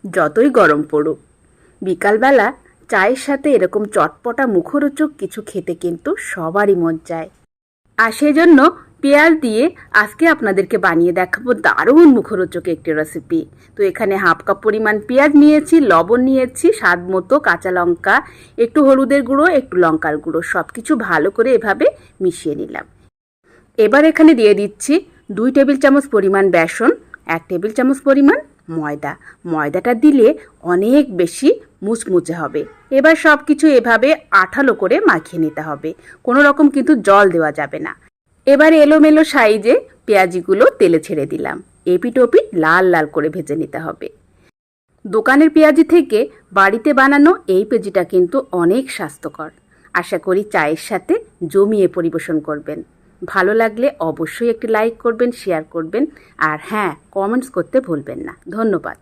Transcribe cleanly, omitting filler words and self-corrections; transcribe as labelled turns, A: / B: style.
A: যতই গরম পড়ুক। বিকালবেলা চায়ের সাথে এরকম চটপটা মুখরোচক কিছু খেতে কিন্তু সবারই মন চায়। আর সেজন্য পেঁয়াজ দিয়ে আজকে আপনাদেরকে বানিয়ে দেখাবো দারুণ মুখরোচক একটি রেসিপি। তো এখানে হাফ কাপ পরিমাণ পেঁয়াজ নিয়েছি, লবণ নিয়েছি, স্বাদ মতো কাঁচা লঙ্কা, একটু হলুদের গুঁড়ো, একটু লঙ্কার গুঁড়ো, সব কিছু ভালো করে এভাবে মিশিয়ে নিলাম। এবার এখানে দিয়ে দিচ্ছি 2 টেবিল চামচ পরিমাণ বেসন, 1 টেবিল চামচ পরিমাণ ময়দা। ময়দাটা দিলে অনেক বেশি মুচমুচে হবে। এবার সব কিছু এভাবে আঠালো করে মাখিয়ে নিতে হবে, কোনো রকম কিন্তু জল দেওয়া যাবে না। এবার এলোমেলো সাইজে পেঁয়াজিগুলো তেলে ছেড়ে দিলাম। এপিট ওপিট লাল লাল করে ভেজে নিতে হবে। দোকানের পেঁয়াজি থেকে বাড়িতে বানানো এই পেঁয়াজিটা কিন্তু অনেক স্বাস্থ্যকর। আশা করি চায়ের সাথে জমিয়ে পরিবেশন করবেন। ভালো লাগলে অবশ্যই একটি লাইক করবেন, শেয়ার করবেন, আর হ্যাঁ, কমেন্টস করতে ভুলবেন না। ধন্যবাদ।